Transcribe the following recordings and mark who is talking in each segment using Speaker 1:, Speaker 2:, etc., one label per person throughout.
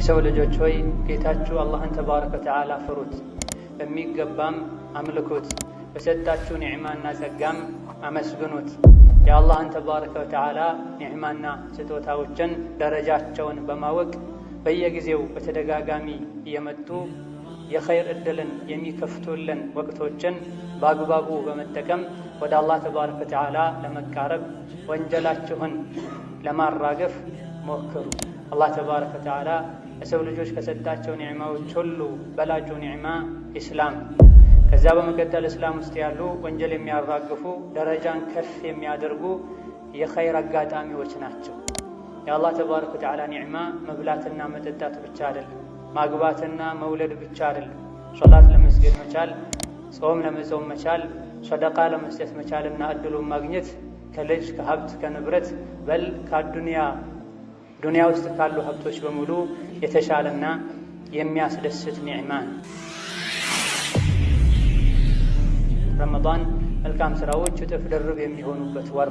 Speaker 1: የሰው ልጆች ሆይ ጌታችሁ አላህን ተባረከ ወተዓላ ፍሩት፣ በሚገባም አምልኩት፣ በሰጣችሁ ኒዕማና ጸጋም አመስግኑት። የአላህን ተባረከ ወተዓላ ኒዕማና ስጦታዎችን ደረጃቸውን በማወቅ በየጊዜው በተደጋጋሚ እየመጡ የኸይር ዕድልን የሚከፍቱልን ወቅቶችን በአግባቡ በመጠቀም ወደ አላህ ተባረከ ወተዓላ ለመቃረብ ወንጀላችሁን ለማራገፍ ሞክሩ። አላህ ተባረከ ወተዓላ ለሰው ልጆች ከሰጣቸው ኒዕማዎች ሁሉ በላጩ ኒዕማ ኢስላም፣ ከዚያ በመቀጠል እስላም ውስጥ ያሉ ወንጀል የሚያራግፉ ደረጃን ከፍ የሚያደርጉ የኸይር አጋጣሚዎች ናቸው። የአላህ ተባረከ ወተዓላ ኒዕማ መብላትና መጠጣት ብቻ አይደለም፣ ማግባትና መውለድ ብቻ አይደለም። ሶላት ለመስገድ መቻል፣ ጾም ለመጾም መቻል፣ ሰደቃ ለመስጠት መቻልና እድሉን ማግኘት ከልጅ ከሀብት ከንብረት በል ዱንያ ውስጥ ካሉ ሀብቶች በሙሉ የተሻለና የሚያስደስት ኒዕማ ነው። ረመዳን መልካም ስራዎች እጥፍ ድርብ የሚሆኑበት ወር፣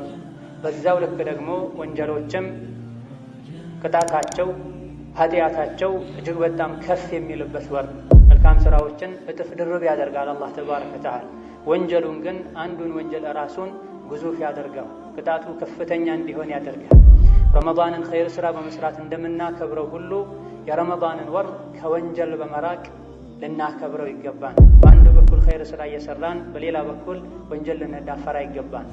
Speaker 1: በዛው ልክ ደግሞ ወንጀሎችም ቅጣታቸው ኃጢአታቸው እጅግ በጣም ከፍ የሚልበት ወር። መልካም ስራዎችን እጥፍ ድርብ ያደርጋል አላህ ተባረከ ወተዓላ። ወንጀሉን ግን አንዱን ወንጀል ራሱን ግዙፍ ያደርጋል፣ ቅጣቱ ከፍተኛ እንዲሆን ያደርጋል። ረመዳንን ኸይር ስራ በመስራት እንደምናከብረው ሁሉ የረመዳንን ወር ከወንጀል በመራቅ ልናከብረው ይገባል። በአንድ በኩል ኸይር ስራ እየሰራን በሌላ በኩል ወንጀል ልንዳፈር አይገባን።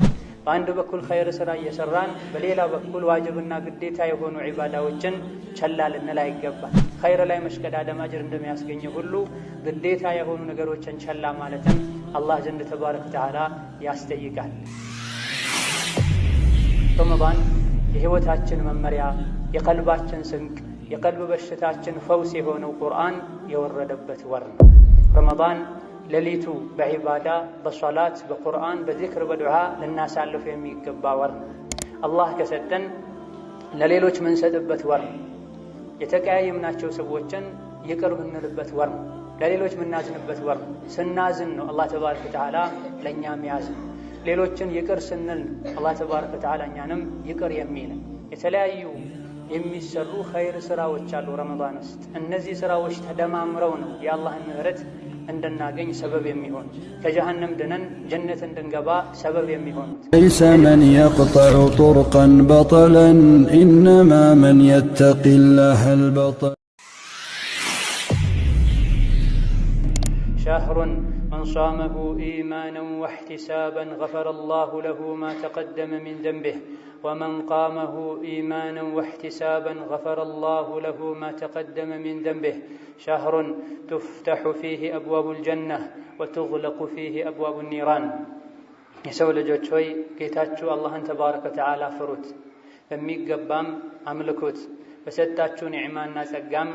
Speaker 1: በአንድ በኩል ኸይር ስራ እየሰራን በሌላ በኩል ዋጅብና ግዴታ የሆኑ ዒባዳዎችን ቸላ ልንል አይገባን። ኸይር ላይ መሽቀዳደም አጅር እንደሚያስገኝ ሁሉ ግዴታ የሆኑ ነገሮችን ቸላ ማለትም አላህ ዘንድ ተባረከ ወተዓላ ያስጠይቃል። ረመዳን የህይወታችን መመሪያ፣ የቀልባችን ስንቅ፣ የቀልብ በሽታችን ፈውስ የሆነው ቁርአን የወረደበት ወር ነው። ረመዳን ሌሊቱ በዒባዳ በሶላት በቁርአን በዚክር በዱዓ ልናሳልፍ የሚገባ ወር ነው። አላህ ከሰጠን ለሌሎች ምንሰጥበት ወር ነው። የተቀያየምናቸው ሰዎችን ይቅር ምንልበት ወር ነው። ለሌሎች ምናዝንበት ወር ነው። ስናዝን ነው አላህ ተባረከ ወተዓላ ለእኛም ያዝን። ሌሎችን ይቅር ስንል አላህ ተባረከ ወተዓላ እኛንም ይቅር የሚልን። የተለያዩ የሚሰሩ ኸይር ስራዎች አሉ ረመዳን ውስጥ። እነዚህ ስራዎች ተደማምረው ነው የአላህን ምህረት እንድናገኝ ሰበብ የሚሆን፣ ከጀሃነም ድነን ጀነት እንድንገባ ሰበብ የሚሆኑት።
Speaker 2: ለይሰ መን የቅጠዑ ጡርቀን በጠለን ኢነማ መን የተቂላህ አልበጠል። ሸህሩን መን ሷመሁ ኢማናን ወሕቲሳበን ገፈረ ላሁ ለሁ ማ ተቀደመ ሚን ዘንቢህ ወመን ቃመሁ ኢማናን ወሕቲሳበን ገፈረ ላሁ ለሁ ማ ተቀደመ ሚን ዘንቢህ ሸህሩን ቱፍተሑ ፊህ አብዋቡል ጀነህ ወቱግለቁ ፊህ አብዋቡ ኒራን። የሰው ልጆች ሆይ ጌታችሁ አላህን ተባረከ ወተዓላ ፍሩት፣ በሚገባም አምልኩት፣ በሰጣችሁ ኒዕማና ጸጋም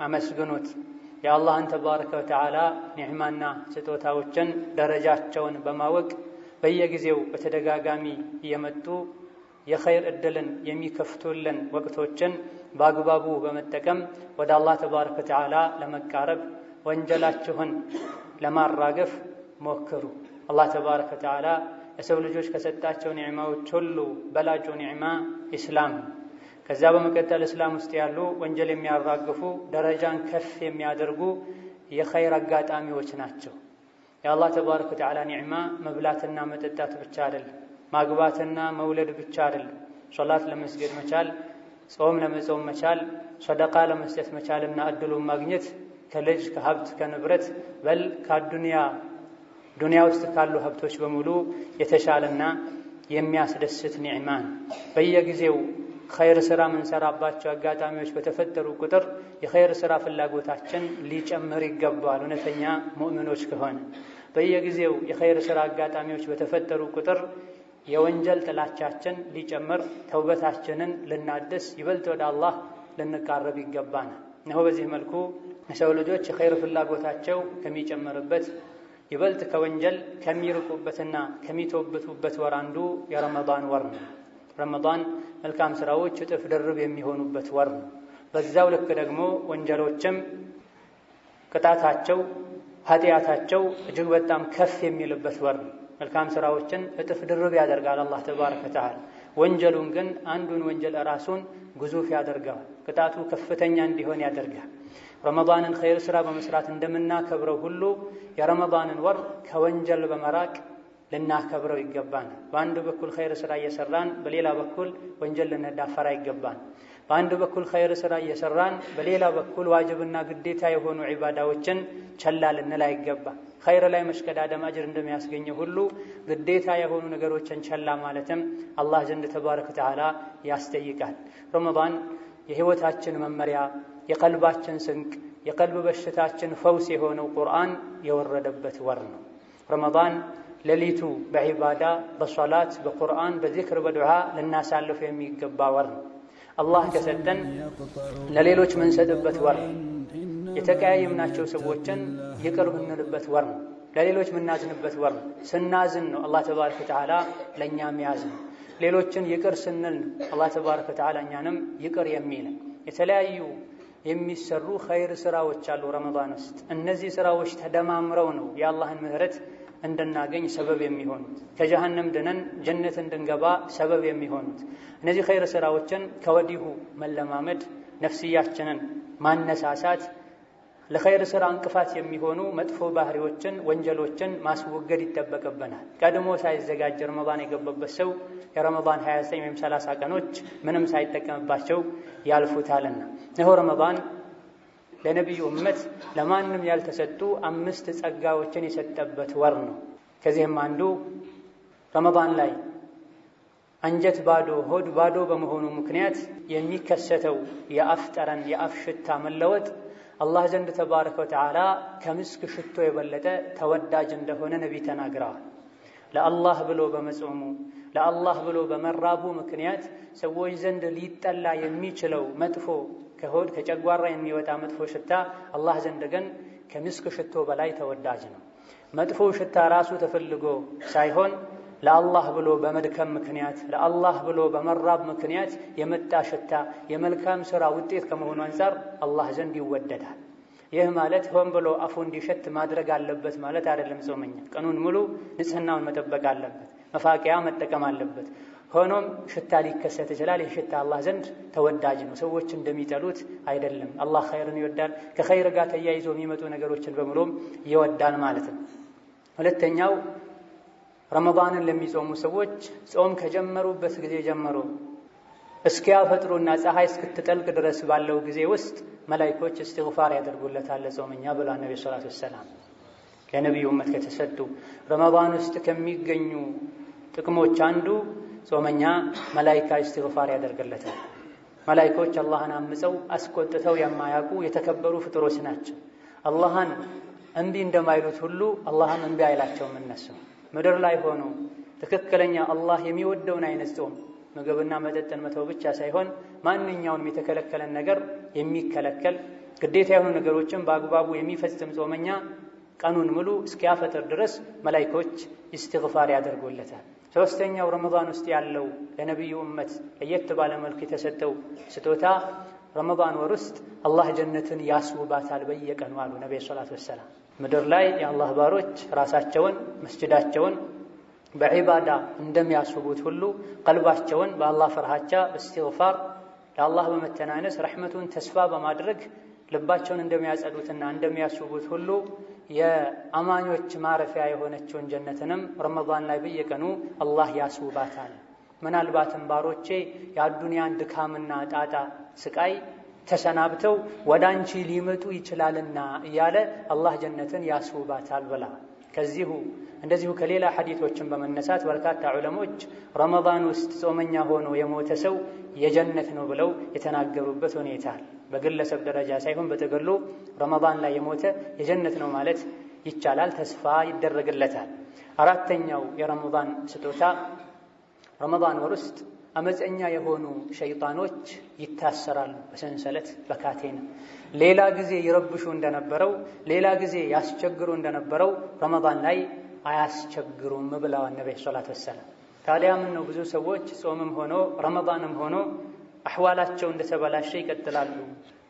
Speaker 2: አመስግኑት። የአላህን ተባረከ ወተዓላ ኒዕማና ስጦታዎችን ደረጃቸውን በማወቅ በየጊዜው በተደጋጋሚ እየመጡ የኸይር ዕድልን የሚከፍቱልን ወቅቶችን በአግባቡ በመጠቀም ወደ አላህ ተባረከ ወተዓላ ለመቃረብ ወንጀላችሁን ለማራገፍ ሞክሩ። አላህ ተባረከ ወተዓላ የሰው ልጆች ከሰጣቸው ኒዕማዎች ሁሉ በላጩ ኒዕማ ኢስላም፣ ከዚያ በመቀጠል እስላም ውስጥ ያሉ ወንጀል የሚያራግፉ ደረጃን ከፍ የሚያደርጉ የኸይር አጋጣሚዎች ናቸው። የአላህ ተባረከ ወተዓላ ኒዕማ መብላትና መጠጣት ብቻ አይደለም፣ ማግባትና መውለድ ብቻ አይደለም። ሶላት ለመስገድ መቻል፣ ጾም ለመጾም መቻል፣ ሰደቃ ለመስጠት መቻልና እድሉን ማግኘት ከልጅ ከሀብት ከንብረት በል ዱንያ ውስጥ ካሉ ሀብቶች በሙሉ የተሻለና የሚያስደስት ኒዕማ ነው። በየጊዜው ኸይር ስራ ምንሰራባቸው አጋጣሚዎች በተፈጠሩ ቁጥር የኸይር ስራ ፍላጎታችን ሊጨምር ይገባል። እውነተኛ ሙእሚኖች ከሆነ በየጊዜው የኸይር ስራ አጋጣሚዎች በተፈጠሩ ቁጥር የወንጀል ጥላቻችን ሊጨምር፣ ተውበታችንን ልናድስ፣ ይበልጥ ወደ አላህ ልንቃረብ ይገባናል። እነሆ በዚህ መልኩ የሰው ልጆች የኸይር ፍላጎታቸው ከሚጨምርበት ይበልጥ ከወንጀል ከሚርቁበትና ከሚተውበቱበት ወር አንዱ የረመዳን ወር ነው። ረመዳን መልካም ስራዎች እጥፍ ድርብ የሚሆኑበት ወር ነው። በዛው ልክ ደግሞ ወንጀሎችም ቅጣታቸው ኃጢአታቸው እጅግ በጣም ከፍ የሚልበት ወር ነው። መልካም ስራዎችን እጥፍ ድርብ ያደርጋል አላህ ተባረከ ወተዓላ። ወንጀሉን ግን አንዱን ወንጀል ራሱን
Speaker 1: ግዙፍ ያደርገዋል። ቅጣቱ ከፍተኛ እንዲሆን ያደርጋል። ረመዳንን ኸይር ስራ በመስራት እንደምናከብረው ሁሉ የረመዳንን ወር ከወንጀል በመራቅ ልናከብረው ይገባናል። በአንድ በኩል ኸይር ስራ እየሰራን በሌላ በኩል ወንጀል ልንዳፈር አይገባን። በአንድ በኩል ኸይር ስራ እየሰራን በሌላ በኩል ዋጅብና ግዴታ የሆኑ ዒባዳዎችን ቸላ ልንል አይገባን። ኸይር ላይ መሽቀዳደም አጅር እንደሚያስገኘው ሁሉ ግዴታ የሆኑ ነገሮችን ቸላ ማለትም አላህ ዘንድ ተባረከ ወተዓላ ያስጠይቃል። ረመዳን የህይወታችን መመሪያ፣ የቀልባችን ስንቅ፣ የቀልብ በሽታችን ፈውስ የሆነው ቁርአን የወረደበት ወር ነው። ረመዳን ሌሊቱ በዒባዳ በሶላት በቁርአን በዚክር በዱዓ ልናሳልፍ የሚገባ ወር ነው። አላህ ከሰጠን ለሌሎች ምንሰጥበት ወር ነው። የተቀያየምናቸው ሰዎችን ይቅር ምንልበት ወር ነው። ለሌሎች ምናዝንበት ወር ነው። ስናዝን ነው አላህ ተባረከ ወተዓላ ለእኛም ያዝን። ሌሎችን ይቅር ስንል ነው አላህ ተባረከ ወተዓላ እኛንም ይቅር የሚለን። የተለያዩ የሚሰሩ ኸይር ስራዎች አሉ ረመዳን ውስጥ። እነዚህ ስራዎች ተደማምረው ነው የአላህን ምህረት እንድናገኝ ሰበብ የሚሆኑት፣ ከጀሃነም ድነን ጀነት እንድንገባ ሰበብ የሚሆኑት። እነዚህ ኸይር ስራዎችን ከወዲሁ መለማመድ፣ ነፍስያችንን ማነሳሳት፣ ለኸይር ስራ እንቅፋት የሚሆኑ መጥፎ ባህሪዎችን፣ ወንጀሎችን ማስወገድ ይጠበቅብናል። ቀድሞ ሳይዘጋጅ ረመዳን የገባበት ሰው የረመዳን 29 ወይም 30 ቀኖች ምንም ሳይጠቀምባቸው ያልፉታልና ይኸው ረመዳን ለነቢዩ እመት ለማንም ያልተሰጡ 5 ጸጋዎችን የሰጠበት ወር ነው። ከዚህም አንዱ ረመዳን ላይ አንጀት ባዶ ሆድ ባዶ በመሆኑ ምክንያት የሚከሰተው የአፍ ጠረን የአፍ ሽታ መለወጥ አላህ ዘንድ ተባረከ ወተዓላ ከምስክ ሽቶ የበለጠ ተወዳጅ እንደሆነ ነቢይ ተናግረዋል። ለአላህ ብሎ በመጾሙ ለአላህ ብሎ በመራቡ ምክንያት ሰዎች ዘንድ ሊጠላ የሚችለው መጥፎ ከሆድ ከጨጓራ የሚወጣ መጥፎ ሽታ አላህ ዘንድ ግን ከምስክ ሽቶ በላይ ተወዳጅ ነው። መጥፎ ሽታ ራሱ ተፈልጎ ሳይሆን ለአላህ ብሎ በመድከም ምክንያት ለአላህ ብሎ በመራብ ምክንያት የመጣ ሽታ የመልካም ሥራ ውጤት ከመሆኑ አንፃር አላህ ዘንድ ይወደዳል። ይህ ማለት ሆን ብሎ አፉ እንዲሸት ማድረግ አለበት ማለት አይደለም። ጾመኛ ቀኑን ሙሉ ንጽህናውን መጠበቅ አለበት፣ መፋቂያ መጠቀም አለበት። ሆኖም ሽታ ሊከሰት ይችላል። ይህ ሽታ አላህ ዘንድ ተወዳጅ ነው። ሰዎች እንደሚጠሉት አይደለም። አላህ ኸይርን ይወዳል። ከኸይር ጋር ተያይዞ የሚመጡ ነገሮችን በሙሉም ይወዳል ማለት ነው። ሁለተኛው ረመዳንን ለሚጾሙ ሰዎች ጾም ከጀመሩበት ጊዜ ጀምሮ እስኪያፈጥሩና ፀሐይ እስክትጠልቅ ድረስ ባለው ጊዜ ውስጥ መላኢኮች እስትግፋር ያደርጉለታል ለጾመኛ ብሏል ነብዩ ሰለላሁ ዐለይሂ ወሰለም። ለነብዩ ኡመት ከተሰጡ ረመዳን ውስጥ ከሚገኙ ጥቅሞች አንዱ ጾመኛ መላኢካ እስትግፋር ያደርግለታል። መላኢኮች አላህን አምፀው አስቆጥተው የማያውቁ የተከበሩ ፍጥሮች ናቸው። አላህን እምቢ እንደማይሉት ሁሉ አላህም እምቢ አይላቸውም። እነሱ ምድር ላይ ሆኖ ትክክለኛ አላህ የሚወደውን አይነት ጾም ምግብና መጠጥን መተው ብቻ ሳይሆን ማንኛውንም የተከለከለን ነገር የሚከለከል ግዴታ የሆኑ ነገሮችን በአግባቡ የሚፈጽም ጾመኛ ቀኑን ሙሉ እስኪያፈጥር ድረስ መላኢኮች እስትግፋር ያደርጉለታል። ሶስተኛው ረመዳን ውስጥ ያለው ለነብዩ ኡመት ለየት ባለ መልኩ የተሰጠው ስጦታ ረመዳን ወር ውስጥ አላህ ጀነትን ያስውባታል በየቀኑ አሉ ነብዩ ሰለላሁ ዐለይሂ ወሰለም። ምድር ላይ የአላህ ባሮች ራሳቸውን መስጂዳቸውን በዒባዳ እንደሚያስውቡት ሁሉ ቀልባቸውን በአላህ ፍርሃቻ በእስትግፋር ለአላህ በመተናነስ ረሕመቱን ተስፋ በማድረግ ልባቸውን እንደሚያጸዱትና እንደሚያስውቡት ሁሉ የአማኞች ማረፊያ የሆነችውን ጀነትንም ረመዳን ላይ በየቀኑ አላህ ያስውባታል። ምናልባትም ባሮቼ የአዱንያን ድካምና ጣጣ ስቃይ ተሰናብተው ወደ አንቺ ሊመጡ ይችላልና እያለ አላህ ጀነትን ያስውባታል ብላ እንደዚሁ ከሌላ ሐዲቶችን በመነሳት በርካታ ዑለሞች ረመዳን ውስጥ ጾመኛ ሆኖ የሞተ ሰው የጀነት ነው ብለው የተናገሩበት ሁኔታ አለ። በግለሰብ ደረጃ ሳይሆን በጥቅሉ ረመዳን ላይ የሞተ የጀነት ነው ማለት ይቻላል፣ ተስፋ ይደረግለታል። አራተኛው የረመዳን ስጦታ ረመዳን ወር ውስጥ አመፀኛ የሆኑ ሸይጣኖች ይታሰራሉ በሰንሰለት በካቴና። ሌላ ጊዜ ይረብሹ እንደነበረው ሌላ ጊዜ ያስቸግሩ እንደነበረው ረመዳን ላይ አያስቸግሩም ብለዋል ነብዩ ሰለላሁ ዐለይሂ ወሰለም። ታዲያ ምን ነው ብዙ ሰዎች ጾምም ሆኖ ረመዳንም ሆኖ አህዋላቸው እንደተበላሸ ይቀጥላሉ።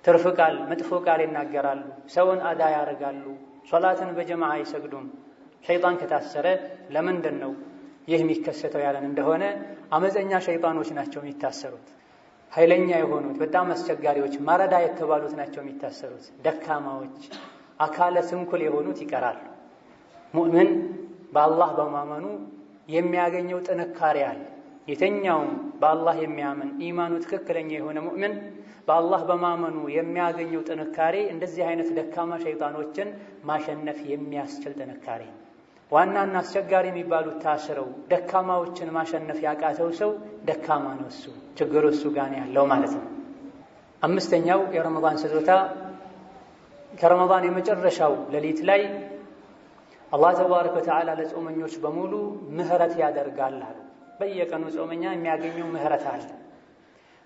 Speaker 1: ትርፍ ቃል መጥፎ ቃል ይናገራሉ፣ ሰውን አዳ ያደርጋሉ፣ ሶላትን በጀማዓ አይሰግዱም። ሸይጣን ከታሰረ ለምንድን ነው ይህ የሚከሰተው ያለን እንደሆነ አመፀኛ ሸይጣኖች ናቸው የሚታሰሩት። ኃይለኛ የሆኑት በጣም አስቸጋሪዎች ማረዳ የተባሉት ናቸው የሚታሰሩት። ደካማዎች አካለ ስንኩል የሆኑት ይቀራሉ። ሙእምን በአላህ በማመኑ የሚያገኘው ጥንካሬ አለ። የተኛውም በአላህ የሚያምን ኢማኑ ትክክለኛ የሆነ ሙእምን በአላህ በማመኑ የሚያገኘው ጥንካሬ እንደዚህ አይነት ደካማ ሸይጣኖችን ማሸነፍ የሚያስችል ጥንካሬ ነው። ዋናና አስቸጋሪ የሚባሉት ታስረው ደካማዎችን ማሸነፍ ያቃተው ሰው ደካማ ነው። እሱ ችግሩ እሱ ጋር ያለው ማለት ነው። አምስተኛው የረመዳን ስጦታ ከረመዳን የመጨረሻው ሌሊት ላይ አላህ ተባረከ ወተዓላ ለጾመኞች በሙሉ ምህረት ያደርጋል አሉ። በየቀኑ ጾመኛ የሚያገኘው ምህረት አለ።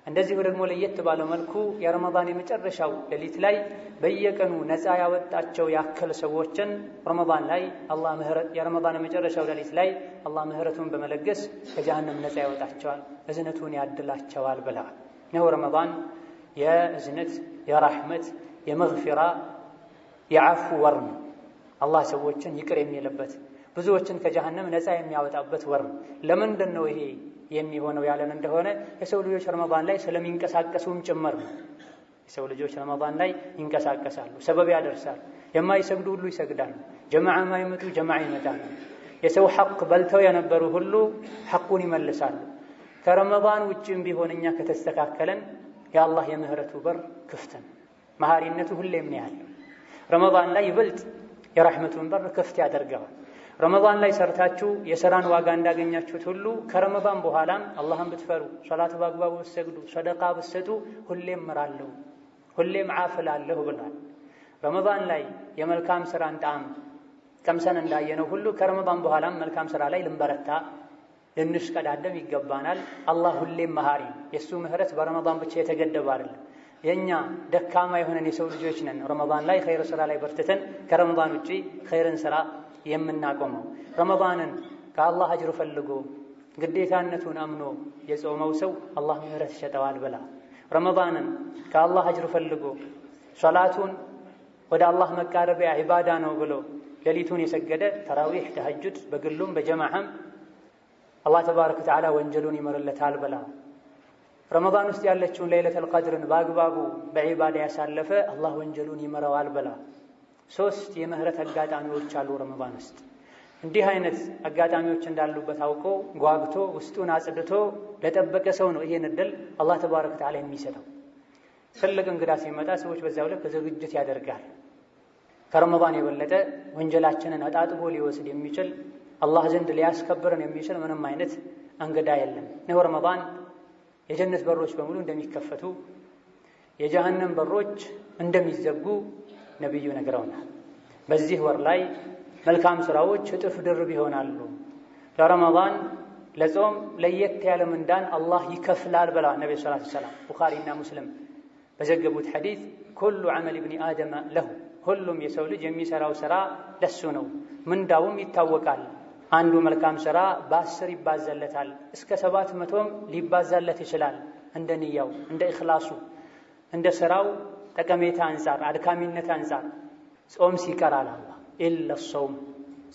Speaker 1: እንደዚሁ ደግሞ ለየት ባለ መልኩ የረመዳን የመጨረሻው ሌሊት ላይ በየቀኑ ነፃ ያወጣቸው ያከለ ሰዎችን ረመዳን ላይ አላህ ምህረት የረመዳን የመጨረሻው ሌሊት ላይ አላህ ምህረቱን በመለገስ ከጀሃነም ነፃ ያወጣቸዋል፣ እዝነቱን ያድላቸዋል ብለዋል። ነው ረመዳን የእዝነት የራህመት የመግፊራ የዓፉ ወር ነው። አላህ ሰዎችን ይቅር የሚልበት ብዙዎችን ከጀሃነም ነፃ የሚያወጣበት ወር ነው። ለምንድን ነው ይሄ የሚሆነው ያለን እንደሆነ የሰው ልጆች ረመዳን ላይ ስለሚንቀሳቀሱም ጭምር ነው። የሰው ልጆች ረመዳን ላይ ይንቀሳቀሳሉ፣ ሰበብ ያደርሳሉ። የማይሰግዱ ሁሉ ይሰግዳሉ፣ ጀማዓ የማይመጡ ጀማዓ ይመጣሉ። የሰው ሐቅ በልተው የነበሩ ሁሉ ሐቁን ይመልሳሉ። ከረመዳን ውጭም ቢሆን እኛ ከተስተካከለን የአላህ የምህረቱ በር ክፍት ነው። መሐሪነቱ ሁሌም ነው ያለው። ረመዳን ላይ ይበልጥ የራህመቱን በር ክፍት ያደርገዋል። ረመዳን ላይ ሰርታችሁ የሥራን ዋጋ እንዳገኛችሁት ሁሉ ከረመዳን በኋላም አላህን ብትፈሩ፣ ሶላት በአግባቡ ብትሰግዱ፣ ሰደቃ ብትሰጡ ሁሌም ምራለሁ፣ ሁሌም ዓፍላለሁ ብሏል። ረመዳን ላይ የመልካም ሥራን ጣዕም ቀምሰን እንዳየነው ሁሉ ከረመዳን በኋላም መልካም ሥራ ላይ ልንበረታ ልንሽቀዳደም ይገባናል። አላህ ሁሌም መሐሪ፣ የእሱ ምህረት በረመዳን ብቻ የተገደበ አይደለም። የእኛ ደካማ የሆነን የሰው ልጆች ነን ረመዳን ላይ ኸይር ሥራ ላይ በርትተን ከረመዳን ውጪ ኸይርን ሥራ የምናቆመው። ረመዳንን ከአላህ አጅር ፈልጎ ግዴታነቱን አምኖ የጾመው ሰው አላህ ምህረት ይሰጠዋል ብላ ረመዳንን ከአላህ አጅር ፈልጎ ሶላቱን ወደ አላህ መቃረቢያ ዒባዳ ነው ብሎ ሌሊቱን የሰገደ ተራዊሕ ተሐጁድ በግሉም በጀማዓም አላህ ተባረከ ወተዓላ ወንጀሉን ይመርለታል ብላ ረመዳን ውስጥ ያለችውን ለይለቱል ቀድርን በአግባቡ በዒባዳ ያሳለፈ አላህ ወንጀሉን ይመረዋል ብላ ሶስት የምህረት አጋጣሚዎች አሉ ረመዳን ውስጥ። እንዲህ አይነት አጋጣሚዎች እንዳሉበት አውቆ ጓግቶ ውስጡን አጽድቶ ለጠበቀ ሰው ነው ይሄን እድል አላህ ተባረከ ወተዓላ የሚሰጠው። ትልቅ እንግዳ ሲመጣ ሰዎች በዛው ልክ ዝግጅት ያደርጋል። ከረመዳን የበለጠ ወንጀላችንን አጣጥቦ ሊወስድ የሚችል አላህ ዘንድ ሊያስከብረን የሚችል ምንም አይነት እንግዳ የለም። ነው ረመዳን የጀነት በሮች በሙሉ እንደሚከፈቱ የጀሃነም በሮች እንደሚዘጉ ነብዩ ነግረውናል። በዚህ ወር ላይ መልካም ስራዎች እጥፍ ድርብ ይሆናሉ። ለረመዳን ለጾም ለየት ያለ ምንዳን አላህ ይከፍላል ብለዋል ነብዩ ሰለላሁ ዐለይሂ ወሰለም። ቡኻሪና ሙስሊም በዘገቡት ሐዲስ ኩሉ ዐመል ኢብኒ አደም ለሁ፣ ሁሉም የሰው ልጅ የሚሰራው ስራ ለሱ ነው፣ ምንዳውም ይታወቃል። አንዱ መልካም ስራ በ10 ይባዛለታል፣ እስከ 700ም ሊባዛለት ይችላል። እንደ ንያው እንደ ኢኽላሱ እንደ ስራው ጠቀሜታ አንፃር አድካሚነት አንፃር ጾም ሲቀራል አላህ ኢላ ጾም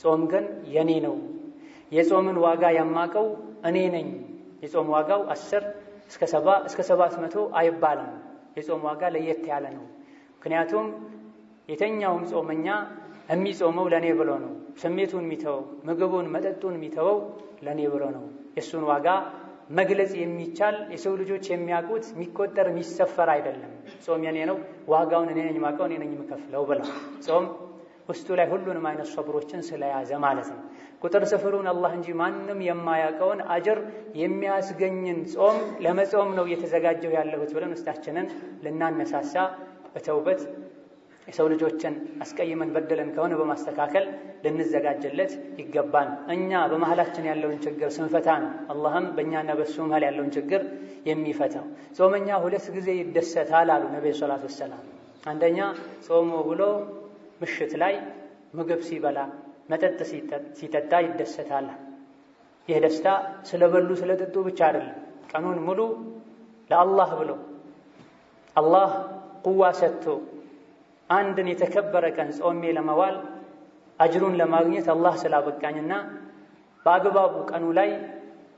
Speaker 1: ጾም ግን የኔ ነው፣ የጾምን ዋጋ የማቀው እኔ ነኝ። የጾም ዋጋው 10 እስከ 700 አይባልም። የጾም ዋጋ ለየት ያለ ነው። ምክንያቱም የተኛውም ጾመኛ የሚጾመው ለኔ ብሎ ነው። ስሜቱን የሚተወው ምግቡን መጠጡን የሚተወው ለኔ ብሎ ነው። የሱን ዋጋ መግለጽ የሚቻል የሰው ልጆች የሚያውቁት የሚቆጠር የሚሰፈር አይደለም። ጾም የኔ ነው፣ ዋጋውን እኔ ነኝ ማቀው፣ እኔ ነኝ የምከፍለው ብላ ጾም ውስጡ ላይ ሁሉንም አይነት ሰብሮችን ስለያዘ ማለት ነው። ቁጥር ስፍሩን አላህ እንጂ ማንም የማያውቀውን አጅር የሚያስገኝን ጾም ለመጾም ነው እየተዘጋጀው ያለሁት ብለን ውስጣችንን ልናነሳሳ በተውበት የሰው ልጆችን አስቀይመን በደለን ከሆነ በማስተካከል ልንዘጋጅለት ይገባል። እኛ በመሃላችን ያለውን ችግር ስንፈታ ነው አላህም በእኛና በሱ መሃል ያለውን ችግር የሚፈታው። ጾመኛ 2 ጊዜ ይደሰታል አሉ ነብዩ ሰለላሁ ዐለይሂ ወሰለም። አንደኛ ጾሞ ብሎ ምሽት ላይ ምግብ ሲበላ መጠጥ ሲጠጣ ይደሰታል። ይህ ደስታ ስለበሉ ስለጠጡ ብቻ አይደለም። ቀኑን ሙሉ ለአላህ ብሎ አላህ ቁዋ ሰጥቶ አንድን የተከበረ ቀን ጾሜ ለመዋል አጅሩን ለማግኘት አላህ ስላበቃኝና በአግባቡ ቀኑ ላይ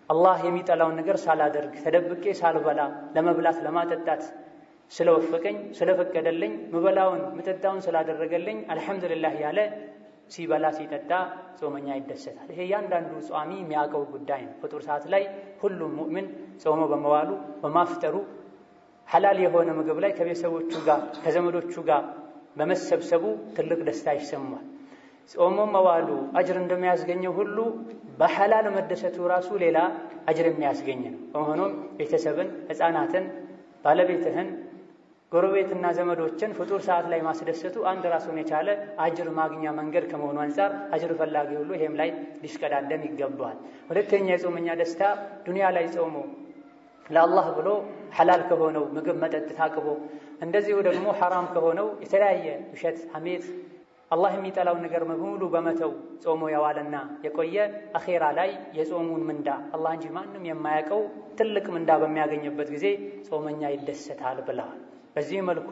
Speaker 1: አላህ የሚጠላውን ነገር ሳላደርግ ተደብቄ ሳልበላ ለመብላት ለማጠጣት ስለወፈቀኝ ስለፈቀደልኝ ምበላውን ምጠጣውን ስላደረገልኝ አልሐምዱሊላህ ያለ ሲበላ ሲጠጣ ጾመኛ ይደሰታል። ይሄ ያንዳንዱ ጿሚ የሚያውቀው ጉዳይ ነው። ፍጡር ሰዓት ላይ ሁሉም ሙእምን ጾሞ በመዋሉ በማፍጠሩ ሐላል የሆነ ምግብ ላይ ከቤተሰቦቹ ጋር ከዘመዶቹ ጋር በመሰብሰቡ ትልቅ ደስታ ይሰማል። ጾሞ መዋሉ አጅር እንደሚያስገኘው ሁሉ በሐላል መደሰቱ ራሱ ሌላ አጅር የሚያስገኝ ነው። በመሆኑም ቤተሰብን፣ ሕፃናትን፣ ባለቤትህን፣ ጎረቤትና ዘመዶችን ፍጡር ሰዓት ላይ ማስደሰቱ አንድ ራሱን የቻለ አጅር ማግኛ መንገድ ከመሆኑ አንፃር አጅር ፈላጊ ሁሉ ይሄም ላይ ሊሽቀዳደም ይገባዋል። ሁለተኛ የጾመኛ ደስታ ዱንያ ላይ ጾሞ ለአላህ ብሎ ሐላል ከሆነው ምግብ መጠጥ ታቅቦ እንደዚሁ ደግሞ ሐራም ከሆነው የተለያየ ውሸት፣ ሐሜት፣ አላህ የሚጠላውን ነገር በሙሉ በመተው ጾሞ የዋለና የቆየ አኼራ ላይ የጾሙን ምንዳ አላህ እንጂ ማንም የማያውቀው ትልቅ ምንዳ በሚያገኝበት ጊዜ ጾመኛ ይደሰታል ብለዋል። በዚህ መልኩ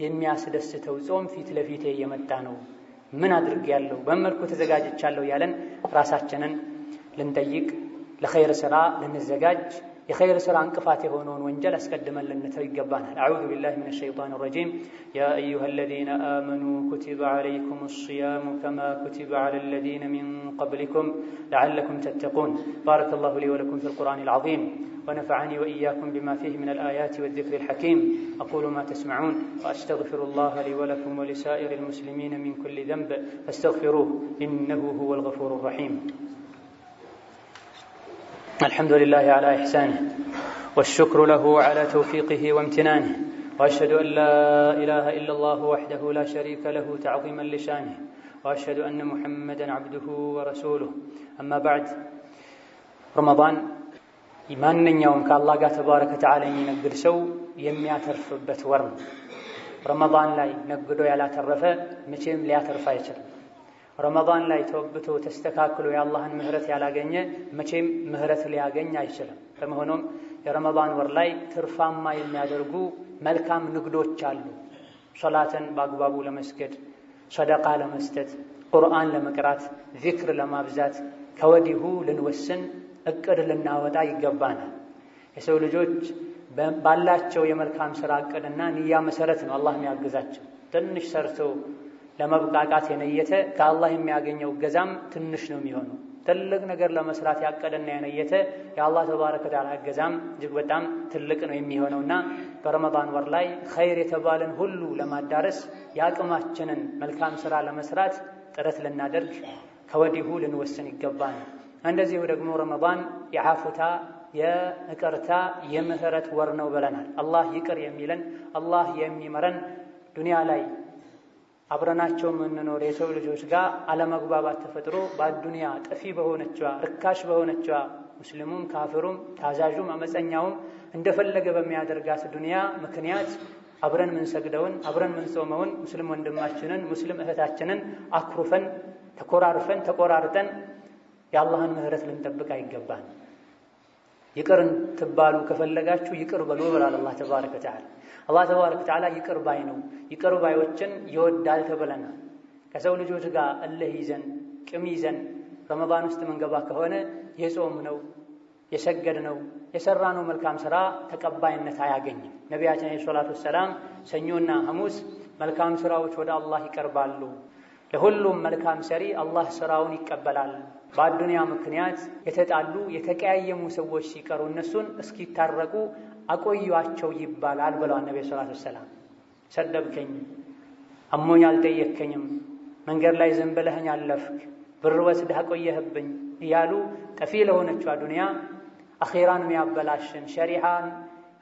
Speaker 1: የሚያስደስተው ጾም ፊት ለፊቴ የመጣ ነው፣ ምን አድርጌያለሁ፣ በመልኩ ተዘጋጅቻለሁ ያለን ራሳችንን ልንጠይቅ፣ ለኸይር ሥራ ልንዘጋጅ፣ የኸይር ሥራ እንቅፋት የሆነውን ወንጀል አስቀድመን ልንተው ይገባናል። አዑዙ ቢላሂ ሚነ ሸይጣን ረጂም ያ አዩሃ አለዚነ አመኑ ኩቲበ ዐለይኩም ሲያሙ ከማ ኩቲበ ዐለ ለዚነ ሚን ቀብሊኩም ለዐለኩም ተተቁን ባረከላሁ ሊ ወለኩም ፊል ቁርአኒል ዐዚም ونفعني وإياكم بما فيه من الآيات والذكر الحكيم أقول ما تسمعون وأستغفر الله لي ولكم ولسائر المسلمين من كل ذنب فاستغفروه إنه هو الغفور الرحيم. الحمد لله على إحسانه والشكر له على توفيقه وامتنانه وأشهد أن لا إله إلا الله وحده لا شريك له تعظيما لشانه وأشهد أن محمدا عبده ورسوله. أما بعد رمضان ማንኛውም ከአላህ ጋር ተባረከ ወተዓላ የሚነግድ ሰው የሚያተርፍበት ወር ነው። ረመዳን ላይ ነግዶ ያላተረፈ መቼም ሊያተርፍ አይችልም። ረመዳን ላይ ተወብቶ ተስተካክሎ የአላህን ምህረት ያላገኘ መቼም ምህረት ሊያገኝ አይችልም። በመሆኑም የረመዳን ወር ላይ ትርፋማ የሚያደርጉ መልካም ንግዶች አሉ። ሶላትን በአግባቡ ለመስገድ፣ ሰደቃ ለመስጠት፣ ቁርአን ለመቅራት፣ ዚክር ለማብዛት ከወዲሁ ልንወስን እቅድ ልናወጣ ይገባናል። የሰው ልጆች ባላቸው የመልካም ሥራ እቅድና ንያ መሰረት ነው አላህ የሚያግዛቸው። ትንሽ ሰርቶ ለመብቃቃት የነየተ ከአላህ የሚያገኘው ገዛም ትንሽ ነው የሚሆነው። ትልቅ ነገር ለመስራት ያቀደና የነየተ የአላህ ተባረከ ወተዓላ ገዛም እጅግ በጣም ትልቅ ነው የሚሆነውና በረመዳን ወር ላይ ኸይር የተባለን ሁሉ ለማዳረስ የአቅማችንን መልካም ሥራ ለመስራት ጥረት ልናደርግ ከወዲሁ ልንወስን ይገባናል። እንደዚሁ ደግሞ ረመዳን የዓፉታ የይቅርታ የምህረት ወር ነው ብለናል። አላህ ይቅር የሚለን አላህ የሚመረን ዱንያ ላይ አብረናቸው የምንኖር የሰው ልጆች ጋር አለመግባባት ተፈጥሮ በአዱንያ ጠፊ በሆነችዋ ርካሽ በሆነችዋ ሙስሊሙም ካፍሩም ታዛዡም አመፀኛውም እንደፈለገ በሚያደርጋት ዱንያ ምክንያት አብረን ምንሰግደውን አብረን ምንጾመውን ሙስሊም ወንድማችንን ሙስሊም እህታችንን አኩርፈን ተኮራርፈን ተቆራርጠን የአላህን ምህረት ልንጠብቅ አይገባን። ይቅር ትባሉ ከፈለጋችሁ ይቅር በሉ ብሏል አላህ ተባረከ ወተዓላ። አላህ ተባረከ ወተዓላ ይቅር ባይ ነው። ይቅር ባዮችን ይወዳል ተብለናል። ከሰው ልጆች ጋር እልህ ይዘን ቂም ይዘን ረመዳን ውስጥ መንገባ ከሆነ የጾምነው የሰገድነው የሰራነው መልካም ሥራ ተቀባይነት አያገኝም። ነቢያችን ሰለላሁ ዐለይሂ ወሰለም ሰኞና ሐሙስ መልካም ሥራዎች ወደ አላህ ይቀርባሉ። ለሁሉም መልካም ሰሪ አላህ ሥራውን ይቀበላል። በአዱንያ ምክንያት የተጣሉ የተቀያየሙ ሰዎች ሲቀሩ እነሱን እስኪታረቁ አቆዩአቸው ይባላል ብለዋል ነብዩ ሰለላሁ ዐለይሂ ወሰለም። ሰደብከኝ፣ አሞኝ አልጠየከኝም፣ መንገድ ላይ ዝም ብለኸኝ አለፍክ፣ ብር ወስደህ አቆየህብኝ እያሉ ጠፊ ለሆነችው አዱንያ አኺራን የሚያበላሽን ሸሪዓን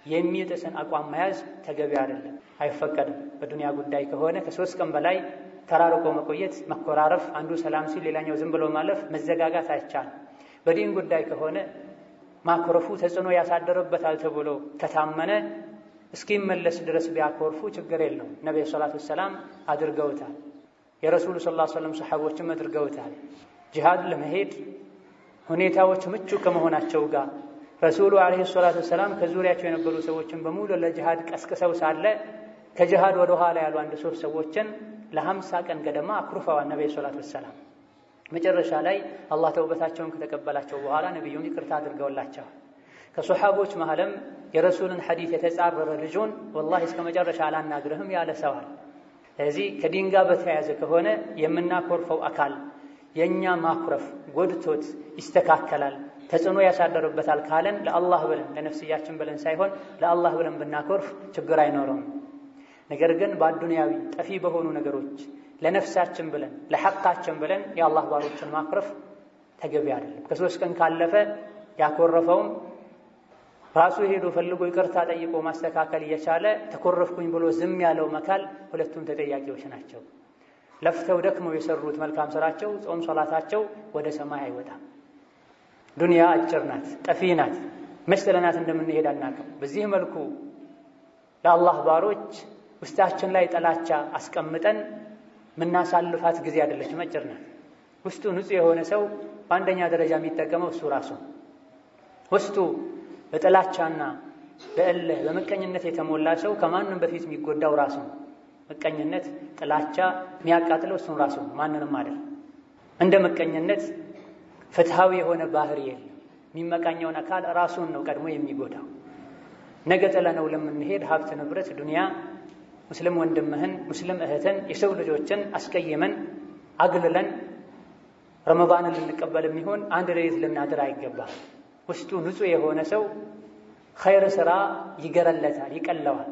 Speaker 1: የሚጥስን አቋም መያዝ ተገቢ አይደለም፣ አይፈቀድም። በዱንያ ጉዳይ ከሆነ ከ3 ቀን በላይ ተራርቆ መቆየት፣ መኮራረፍ፣ አንዱ ሰላም ሲል ሌላኛው ዝም ብሎ ማለፍ፣ መዘጋጋት አይቻልም። በዲን ጉዳይ ከሆነ ማኮረፉ ተጽዕኖ ያሳደረበታል ተብሎ ከታመነ እስኪመለስ ድረስ ቢያኮርፉ ችግር የለውም። ነብዩ ሰለላሁ ዐለይሂ ወሰለም አድርገውታል። የረሱሉ ሰለላሁ ዐለይሂ ወሰለም ሰሐቦችም አድርገውታል። ጂሃድ ለመሄድ ሁኔታዎች ምቹ ከመሆናቸው ጋር ረሱሉ ዐለይሂ ሰላቱ ወሰላም ከዙሪያቸው የነበሩ ሰዎችን በሙሉ ለጂሃድ ቀስቅሰው ሳለ ከጂሃድ ወደ ኋላ ያሉ አንድ 3 ሰዎችን ለ50 ቀን ገደማ አኩርፈዋል ነብዩ ሰለላሁ ዐለይሂ ወሰለም። መጨረሻ ላይ አላህ ተውበታቸውን ከተቀበላቸው በኋላ ነቢዩን ይቅርታ አድርገውላቸዋል። ከሶሐቦች መሃልም የረሱልን ሐዲስ የተጻረረ ልጁን ወላሂ እስከ መጨረሻ አላናግርህም ያለ ሰዋል። ስለዚህ ከዲን ጋር በተያያዘ ከሆነ የምናኮርፈው አካል የእኛ ማኩረፍ ጎድቶት ይስተካከላል፣ ተጽዕኖ ያሳደርበታል ካለን ለአላህ ብለን ለነፍስያችን ብለን ሳይሆን ለአላህ ብለን ብናኮርፍ ችግር አይኖረውም። ነገር ግን በአዱንያዊ ጠፊ በሆኑ ነገሮች ለነፍሳችን ብለን ለሐቃችን ብለን የአላህ ባሮችን ማኩረፍ ተገቢ አይደለም። ከ3 ቀን ካለፈ ያኮረፈውም ራሱ ሄዶ ፈልጎ ይቅርታ ጠይቆ ማስተካከል እየቻለ ተኮረፍኩኝ ብሎ ዝም ያለው መካል ሁለቱም ተጠያቂዎች ናቸው። ለፍተው ደክመው የሰሩት መልካም ስራቸው ጾም ሶላታቸው ወደ ሰማይ አይወጣም። ዱንያ አጭር ናት፣ ጠፊ ናት። መች ጥለናት እንደምንሄድ አናውቅም። በዚህ መልኩ ለአላህ ባሮች ውስጣችን ላይ ጥላቻ አስቀምጠን ምናሳልፋት ጊዜ አይደለችም፣ አጭር ናት። ውስጡ ንጹህ የሆነ ሰው በአንደኛ ደረጃ የሚጠቀመው እሱ ራሱ ውስጡ በጥላቻና በእልህ በምቀኝነት የተሞላ ሰው ከማንም በፊት የሚጎዳው ራሱ ነው። ምቀኝነት፣ ጥላቻ የሚያቃጥለው እሱን ራሱ ነው፣ ማንንም አይደል። እንደ ምቀኝነት ፍትሃዊ የሆነ ባህሪ የለም። የሚመቃኘውን አካል ራሱን ነው ቀድሞ የሚጎዳው። ነገ ጥለነው ለምንሄድ ሀብት ንብረት ዱንያ ሙስሊም ወንድምህን ሙስሊም እህትን የሰው ልጆችን አስቀይመን አግልለን ረመዳንን ልንቀበል የሚሆን አንድ ሌሊት ልናድር አይገባም። ውስጡ ንጹህ የሆነ ሰው ኸይር ስራ ይገረለታል፣ ይቀለዋል።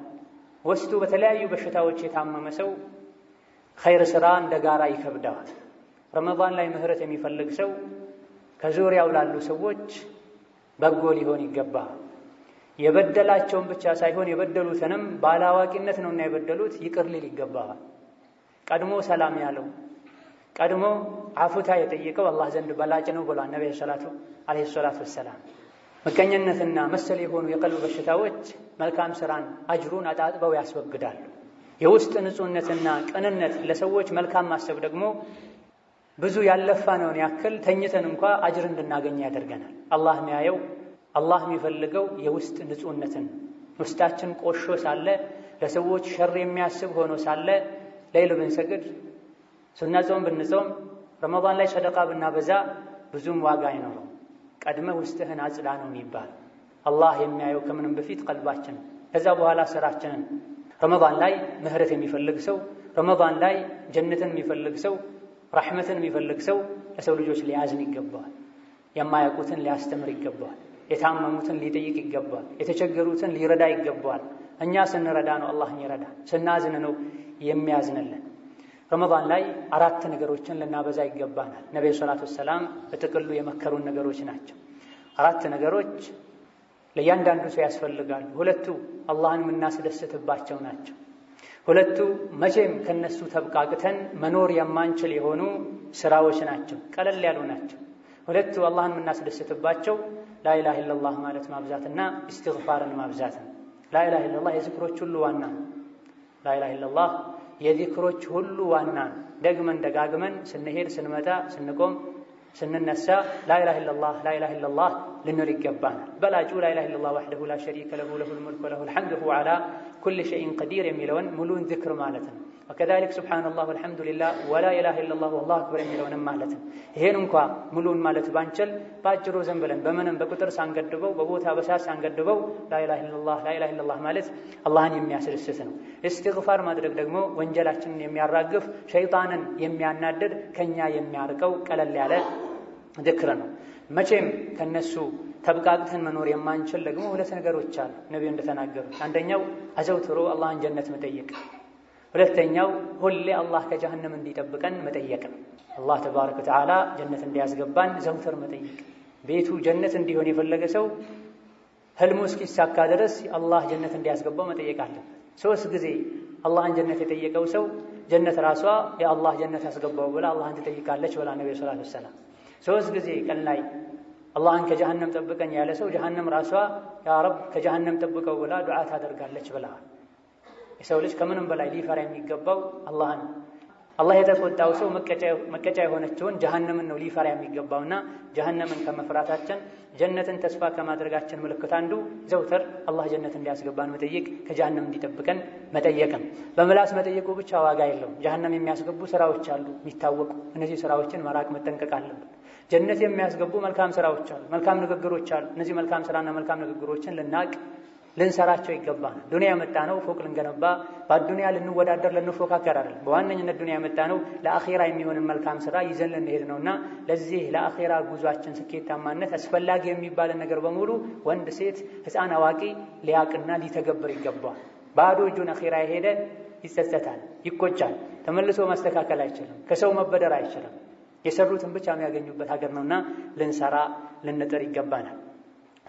Speaker 1: ውስጡ በተለያዩ በሽታዎች የታመመ ሰው ኸይር ስራ እንደ ጋራ ይከብደዋል። ረመዳን ላይ ምህረት የሚፈልግ ሰው ከዙሪያው ላሉ ሰዎች በጎ ሊሆን ይገባል። የበደላቸውን ብቻ ሳይሆን የበደሉትንም ባላዋቂነት ነውና የበደሉት ይቅር ሊል ይገባል። ቀድሞ ሰላም ያለው ቀድሞ አፉታ የጠየቀው አላህ ዘንድ በላጭ ነው ብሏል ነብዩ አለይሂ ሰላቱ ወሰላም። ምቀኝነትና መሰል የሆኑ የቀልብ በሽታዎች መልካም ስራን አጅሩን አጣጥበው ያስወግዳሉ። የውስጥ ንጹህነትና ቅንነት ለሰዎች መልካም ማሰብ ደግሞ ብዙ ያለፋነውን ያክል ተኝተን እንኳ አጅር እንድናገኝ ያደርገናል። አላህ የሚያየው አላህ የሚፈልገው የውስጥ ንጹህነትን ውስጣችን ቆሾ ሳለ ለሰዎች ሸር የሚያስብ ሆኖ ሳለ ሌሊት ብንሰግድ ሱና ጾም ብንጾም ረመዳን ላይ ሰደቃ ብናበዛ ብዙም ዋጋ አይኖረው። ቀድመህ ውስጥህን አጽዳ ነው የሚባል። አላህ የሚያየው ከምንም በፊት ቀልባችን ከዛ በኋላ ስራችንን። ረመዳን ላይ ምህረት የሚፈልግ ሰው ረመዳን ላይ ጀነትን የሚፈልግ ሰው ረሕመትን የሚፈልግ ሰው ለሰው ልጆች ሊያዝን ይገባዋል። የማያውቁትን ሊያስተምር ይገባዋል። የታመሙትን ሊጠይቅ ይገባዋል። የተቸገሩትን ሊረዳ ይገባዋል። እኛ ስንረዳ ነው አላህ የሚረዳ፣ ስናዝን ነው የሚያዝንልን። ረመዳን ላይ 4 ነገሮችን ልናበዛ ይገባናል። ነብዩ ሰለላሁ ዐለይሂ ወሰለም በጥቅሉ የመከሩን ነገሮች ናቸው። 4 ነገሮች ለእያንዳንዱ ሰው ያስፈልጋሉ። 2ቱ አላህን የምናስደስትባቸው ናቸው። 2ቱ መቼም ከነሱ ተብቃቅተን መኖር የማንችል የሆኑ ስራዎች ናቸው፣ ቀለል ያሉ ናቸው። 2ቱ አላህን የምናስደስትባቸው ላኢላሃ ኢለላህ ማለት ማብዛትና ኢስቲግፋርን ማብዛት ነው። ላኢላሃ ኢለላህ የዝክሮች ሁሉ ዋና ነው። ላኢላሃ ኢለላህ የዚክሮች ሁሉ ዋና ነው። ደግመን ደጋግመን ስንሄድ፣ ስንመጣ፣ ስንቆም፣ ስንነሳ ላኢላሃ ኢለላህ ላኢላሃ ኢለላህ ልንል ይገባናል። በላጩ ላኢላሃ ኢለላህ ወህደሁ ላ ሸሪከ ለሁ ለሁል ሙልኩ ወለሁል ሐምዱ ወሁወ ዐላ ኩሊ ሸይኢን ቀዲር የሚለውን ሙሉን ዝክር ማለት ነው። ወከዛሊክ ሱብሓነላህ ወልሐምዱሊላህ ወላ ኢላሃ ኢለላህ ወላሁ አክበር የሚለውንም ማለት ነው። ይሄን እንኳ ሙሉን ማለት ባንችል ባጭሩ ዝም ብለን በምንም በቁጥር ሳንገድበው በቦታ በሰዓት ሳንገድበው ላኢላሃ ኢለላህ ላኢላሃ ኢለላህ ማለት አላህን የሚያስደስት ነው። ኢስቲግፋር ማድረግ ደግሞ ወንጀላችንን የሚያራግፍ ሸይጣንን የሚያናድድ ከኛ የሚያርቀው ቀለል ያለ ዝክር ነው። መቼም ከነሱ ተብቃቅተን መኖር የማንችል ደግሞ 2 ነገሮች አሉ ነብዩ እንደተናገሩት። አንደኛው አዘውትሮ አላህን ጀነት መጠየቅ፣ ሁለተኛው ሁሌ አላህ ከጀሃነም እንዲጠብቀን መጠየቅ ነው። አላህ ተባረከ ወተዓላ ጀነት እንዲያስገባን ዘውትር መጠየቅ። ቤቱ ጀነት እንዲሆን የፈለገ ሰው ህልሙ እስኪሳካ ድረስ አላህ ጀነት እንዲያስገባው መጠየቅ አለበት። 3 ጊዜ አላህን ጀነት የጠየቀው ሰው ጀነት ራሷ የአላህ ጀነት ያስገባው ብላ አላህን ትጠይቃለች ብላ ነብዩ ሰለላሁ ዐለይሂ ወሰለም። 3 ጊዜ ቀን ላይ አላህን ከጀሃነም ጠብቀኝ ያለ ሰው ጀሃነም ራሷ ያ ረብ ከጀሃነም ጠብቀው ብላ ዱዓ ታደርጋለች ብላ። የሰው ልጅ ከምንም በላይ ሊፈራ የሚገባው አላህን። አላህ የተቆጣው ሰው መቀጫ የሆነችውን ጀሃነምን ነው ሊፈራ የሚገባውና ጀሃነምን ከመፍራታችን ጀነትን ተስፋ ከማድረጋችን ምልክት አንዱ ዘውትር አላህ ጀነት እንዲያስገባን መጠየቅ፣ ከጀሃነም እንዲጠብቀን መጠየቅም። በምላስ መጠየቁ ብቻ ዋጋ የለውም። ጀሃነም የሚያስገቡ ስራዎች አሉ የሚታወቁ። እነዚህ ስራዎችን መራቅ መጠንቀቅ አለብን። ጀነት የሚያስገቡ መልካም ስራዎች አሉ፣ መልካም ንግግሮች አሉ። እነዚህ መልካም ስራና መልካም ንግግሮችን ልናቅ ልንሰራቸው ይገባል። ዱንያ የመጣ ነው ፎቅ ልንገነባ፣ በአዱንያ ልንወዳደር ልንፎካከር አይደለም። በዋነኝነት ዱንያ የመጣ ነው ለአኺራ የሚሆንን መልካም ስራ ይዘን ልንሄድ ነውና ለዚህ ለአኺራ ጉዟችን ስኬታማነት አስፈላጊ የሚባልን ነገር በሙሉ ወንድ፣ ሴት፣ ህፃን፣ አዋቂ ሊያቅና ሊተገብር ይገባል። ባዶ እጁን አኺራ የሄደ ይጸጸታል፣ ይቆጫል፣ ተመልሶ ማስተካከል አይችልም፣ ከሰው መበደር አይችልም። የሰሩትን ብቻ የሚያገኙበት ሀገር ነውና ልንሰራ ልንጥር ይገባናል።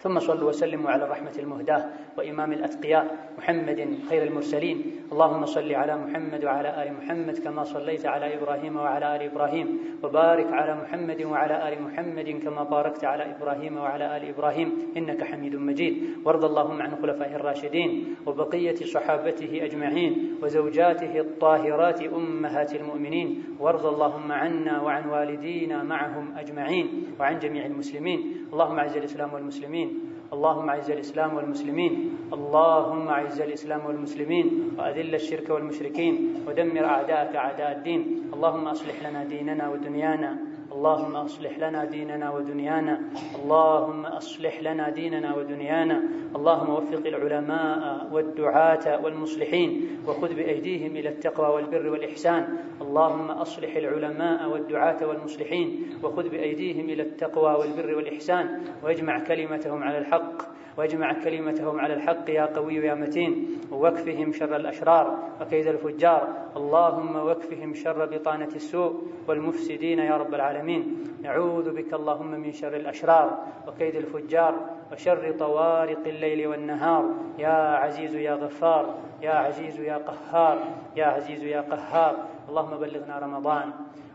Speaker 1: ثم صلوا وسلموا على الرحمة المهداة وإمام الأتقياء محمد خير المرسلين. اللهم صل على محمد وعلى آل محمد كما صليت على إبراهيم وعلى آل إبراهيم، وبارك على محمد وعلى آل محمد كما باركت على إبراهيم وعلى آل إبراهيم إنك حميد مجيد. وارض اللهم عن خلفائه الراشدين وبقية صحابته أجمعين وزوجاته الطاهرات أمهات المؤمنين. وارض اللهم عنا وعن والدينا معهم أجمعين وعن جميع المسلمين. اللهم أعز الإسلام والمسلمين، اللهم أعز الإسلام والمسلمين، اللهم أعز الإسلام والمسلمين وأذل الشرك والمشركين ودمر أعداءك أعداء الدين. اللهم أصلح لنا ديننا ودنيانا، اللهم أصلح لنا ديننا ودنيانا، اللهم أصلح لنا ديننا ودنيانا. اللهم وفق العلماء والدعاة والمصلحين وخذ بأيديهم إلى التقوى والبر والإحسان. اللهم أصلح العلماء والدعاة والمصلحين وخذ بأيديهم إلى التقوى والبر والإحسان واجمع كلمتهم على الحق، واجمع كلمتهم على الحق يا قوي يا متين. واكفهم شر الأشرار وكيد الفجار. اللهم واكفهم شر بطانة السوء والمفسدين يا رب العالمين. نعوذ بك اللهم من شر الأشرار وكيد الفجار وشر طوارق الليل والنهار. يا عزيز يا غفار، يا عزيز يا قهار، يا عزيز يا قهار. اللهم بلغنا رمضان،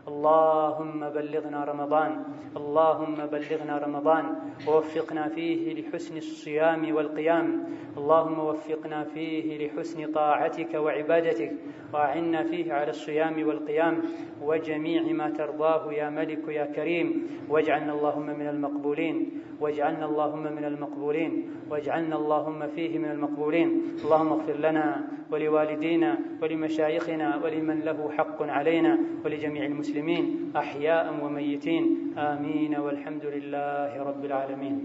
Speaker 1: اللهم بلغنا رمضان، اللهم بلغنا رمضان ووفقنا فيه لحسن الصيام والقيام. اللهم وفقنا فيه لحسن طاعتك وعبادتك، وأعنا فيه على الصيام والقيام وجميع ما ترضاه يا ملك يا كريم. واجعلنا اللهم من المقبولين، واجعلنا اللهم من المقبولين، واجعلنا اللهم فيه من المقبولين. اللهم اغفر لنا ولوالدينا ولمشايخنا ولمن له حق علينا ولجميع المسلمين أحياء وميتين. آمين والحمد لله رب العالمين.